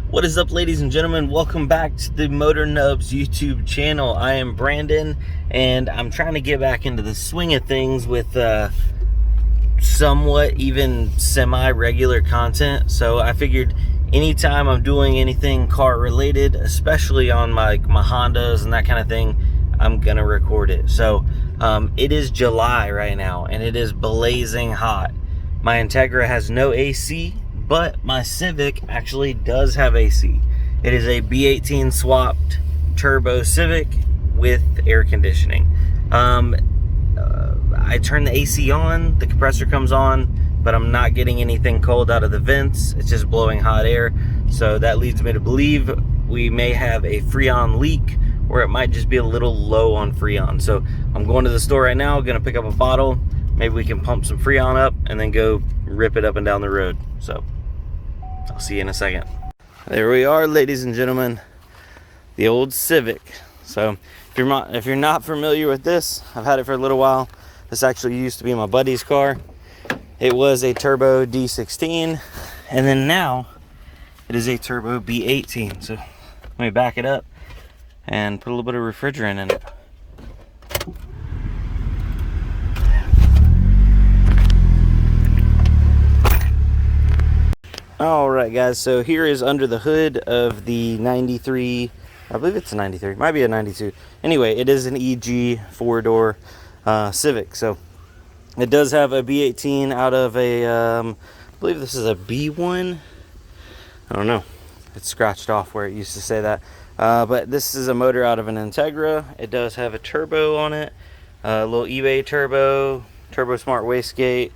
What is up, ladies and gentlemen? Welcome back to the Motor Nubs YouTube channel. I am Brandon, and I'm trying to get back into the swing of things with somewhat even semi-regular content. So I figured anytime I'm doing anything car related, especially on my Hondas and that kind of thing, I'm gonna record it. So it is July right now, and it is blazing hot. My Integra has no AC, but my Civic actually does have AC. It is a b18 swapped turbo Civic with air conditioning. I turn the AC on, the compressor comes on, but I'm not getting anything cold out of the vents. It's just blowing hot air. So that leads me to believe we may have a Freon leak, or it might just be a little low on Freon. So I'm going to the store right now, gonna pick up a bottle. Maybe we can pump some Freon up and then go rip it up and down the road. So I'll see you in a second. There we are, ladies and gentlemen, the old Civic. So if you're not familiar with this, I've had it for a little while. This actually used to be my buddy's car. It was a turbo D16, and then now it is a turbo B18. So let me back it up and put a little bit of refrigerant in it. All right, guys, so here is under the hood of the 93, I believe it's a 93, might be a 92. Anyway, it is an EG four-door Civic. So it does have a B18 out of a, I believe this is a B1. I don't know. It's scratched off where it used to say that. But this is a motor out of an Integra. It does have a turbo on it, a little eBay turbo smart wastegate.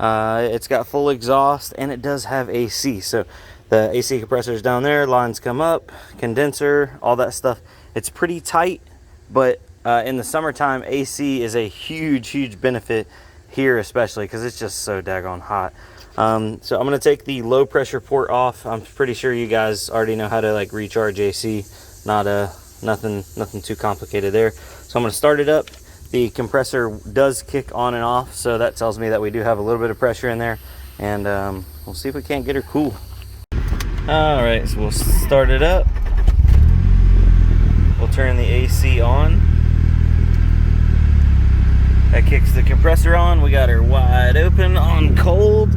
It's got full exhaust, and it does have AC. So the AC compressor is down there, lines come up, condenser, all that stuff. It's pretty tight, but in the summertime, AC is a huge benefit here, especially because it's just so daggone hot. So I'm going to take the low pressure port off. I'm pretty sure you guys already know how to like recharge AC. Nothing too complicated there. So I'm going to start it up. The compressor does kick on and off, so that tells me that we do have a little bit of pressure in there, and we'll see if we can't get her cool. All right, so we'll start it up. We'll turn the AC on. That kicks the compressor on. We got her wide open on cold.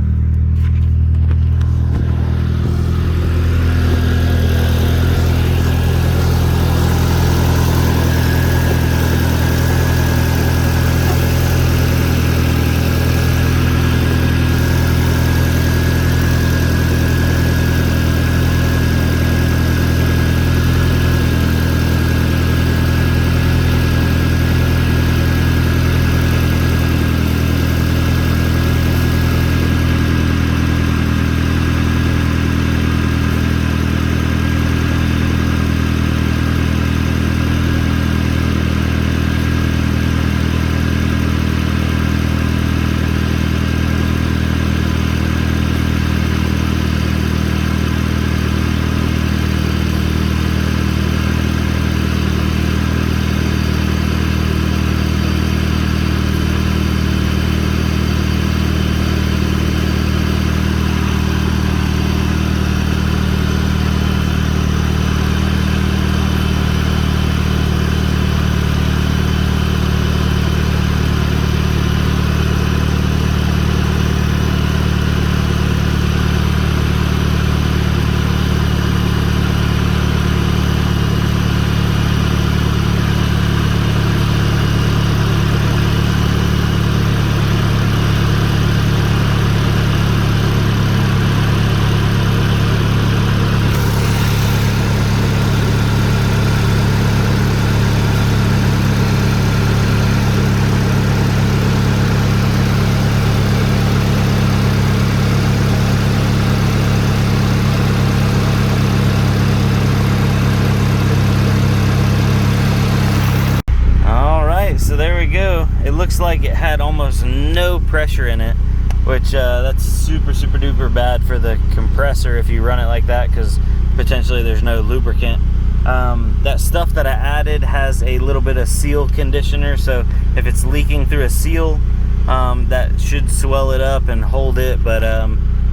So there we go. It looks like it had almost no pressure in it, which that's super duper bad for the compressor if you run it like that, because potentially there's no lubricant. That stuff that I added has a little bit of seal conditioner, so if it's leaking through a seal, that should swell it up and hold it, but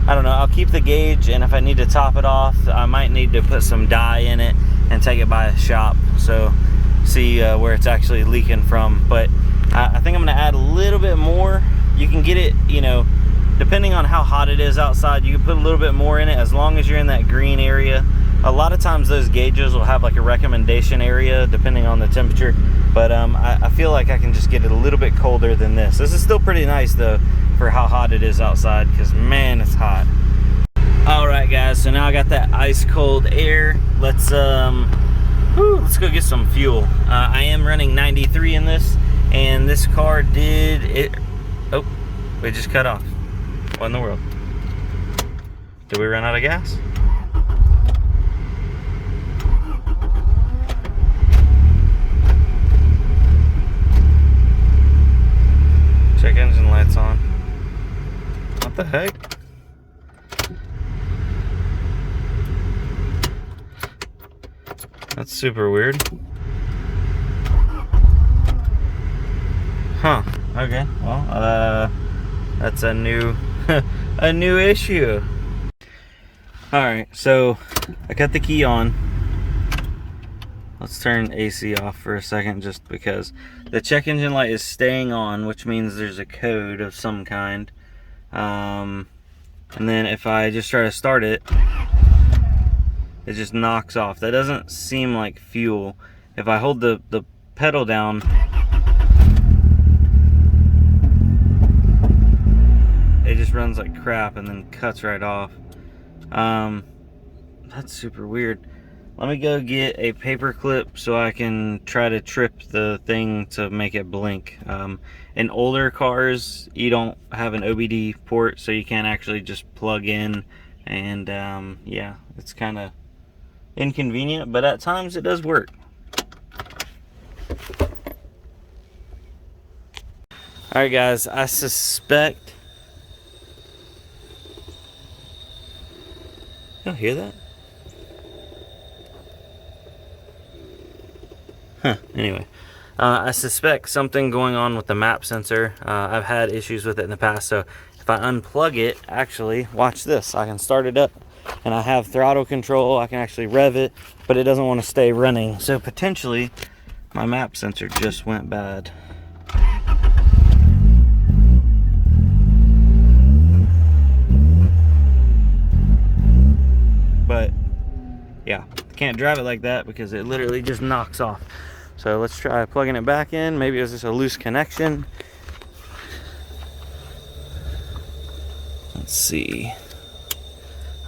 I don't know, I'll keep the gauge, and if I need to top it off, I might need to put some dye in it and take it by a shop, so see where it's actually leaking from. But I think I'm gonna add a little bit more. You can get it, you know, depending on how hot it is outside, you can put a little bit more in it as long as you're in that green area. A lot of times those gauges will have like a recommendation area depending on the temperature, but I feel like I can just get it a little bit colder than this. This is still pretty nice though for how hot it is outside, because man, it's hot. All right guys, so now I got that ice cold air. Let's go get some fuel. I am running 93 in this, and this car did it. Oh, it just cut off. What in the world? Did we run out of gas? Check engine lights on. What the heck? That's super weird. Huh. Okay. Well, that's a new a new issue. All right. So I got the key on. Let's turn AC off for a second, just because the check engine light is staying on, which means there's a code of some kind. And then if I just try to start it, it just knocks off. That doesn't seem like fuel. If I hold the pedal down, it just runs like crap and then cuts right off. That's super weird. Let me go get a paper clip so I can try to trip the thing to make it blink. In older cars, you don't have an OBD port, so you can't actually just plug in, and yeah, it's kind of inconvenient, but at times it does work. All right guys, I suspect, y'all hear that? Huh, anyway, I suspect something going on with the map sensor. I've had issues with it in the past, so if I unplug it, actually, watch this, I can start it up, and I have throttle control, I can actually rev it, but it doesn't want to stay running, so potentially my map sensor just went bad. But yeah, can't drive it like that because it literally just knocks off. So let's try plugging it back in. Maybe it was just a loose connection. Let's see.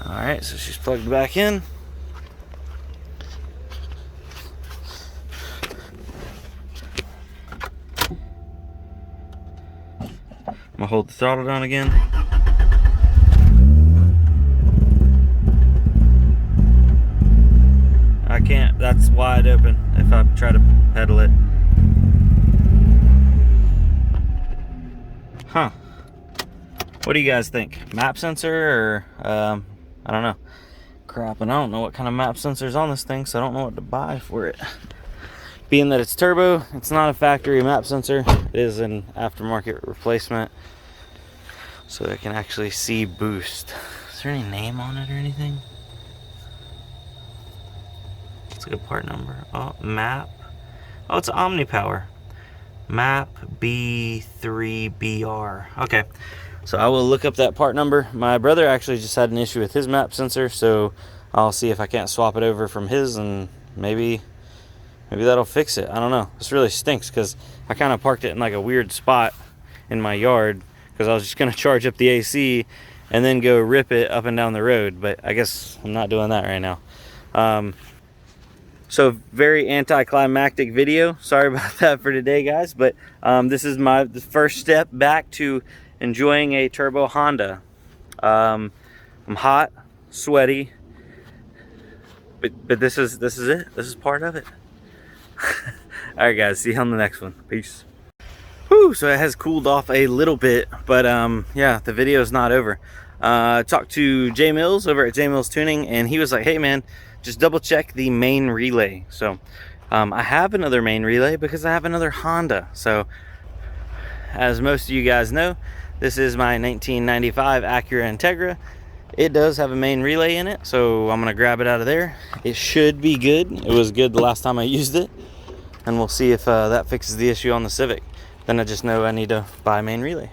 All right, so she's plugged back in. I'm gonna hold the throttle down again. I can't, that's wide open if I try to pedal it. Huh. What do you guys think? Map sensor or, I don't know. Crap, and I don't know what kind of map sensor is on this thing, so I don't know what to buy for it. Being that it's turbo, it's not a factory map sensor. It is an aftermarket replacement, so it can actually see boost. Is there any name on it or anything? It's like a part number. Oh, map. Oh, it's OmniPower. Map B3BR. Okay, so I will look up that part number. My brother actually just had an issue with his map sensor, so I'll see if I can't swap it over from his, and maybe that'll fix it. I don't know. This really stinks because I kind of parked it in like a weird spot in my yard because I was just going to charge up the AC and then go rip it up and down the road, but I guess I'm not doing that right now. So very anticlimactic video. Sorry about that for today, guys, but this is the first step back to enjoying a turbo Honda. I'm hot, sweaty, but this is it. This is part of it. All right, guys, see you on the next one. Peace. Whew, so it has cooled off a little bit, but yeah, the video is not over. Talked to Jay Mills over at Jay Mills Tuning, and he was like, hey man, just double check the main relay. So I have another main relay because I have another Honda. So as most of you guys know, this is my 1995 Acura Integra. It does have a main relay in it, so I'm gonna grab it out of there. It should be good. It was good the last time I used it, and we'll see if that fixes the issue on the Civic. Then I just know I need to buy a main relay.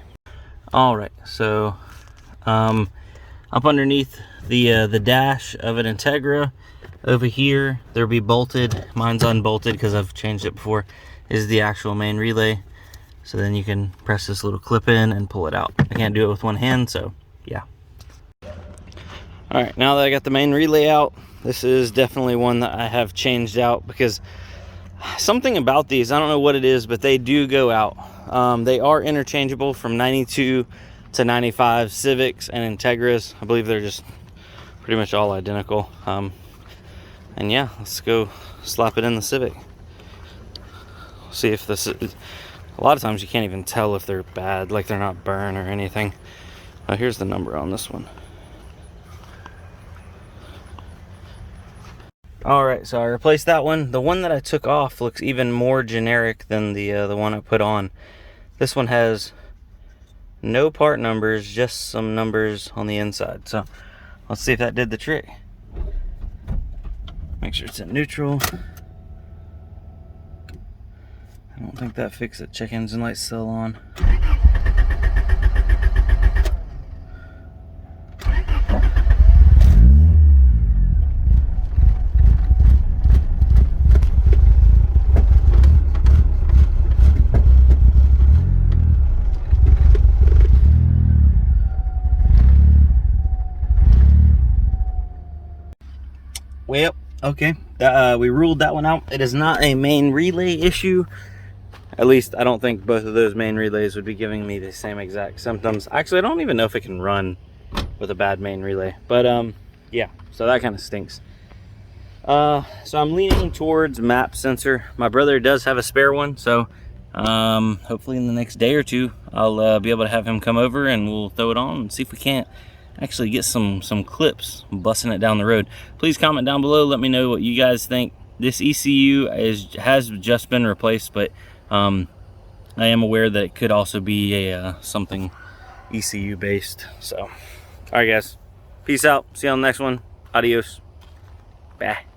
All right, so up underneath the dash of an Integra over here, there'll be bolted. Mine's unbolted because I've changed it before. Is the actual main relay. So then you can press this little clip in and pull it out. I can't do it with one hand, so yeah. All right, now that I got the main relay out, this is definitely one that I have changed out because something about these, I don't know what it is, but they do go out. They are interchangeable from 92 to 95 Civics and Integras. I believe they're just pretty much all identical. And yeah, let's go slap it in the Civic. See if this is, a lot of times you can't even tell if they're bad, like they're not burned or anything. Here's the number on this one. All right, so I replaced that one. The one that I took off looks even more generic than the one I put on. This one has no part numbers, just some numbers on the inside. So let's see if that did the trick. Make sure it's in neutral. I don't think that fixed it. Check engine light's still on. Well, okay, we ruled that one out. It is not a main relay issue. At least I don't think both of those main relays would be giving me the same exact symptoms. Actually, I don't even know if it can run with a bad main relay, but yeah, so that kind of stinks. So I'm leaning towards map sensor. My brother does have a spare one, so hopefully in the next day or two I'll be able to have him come over and we'll throw it on and see if we can't actually get some clips busting it down the road. Please comment down below, let me know what you guys think. This ECU has just been replaced, but I am aware that it could also be a something ECU based. So all right guys, peace out, see you on the next one. Adios. Bye.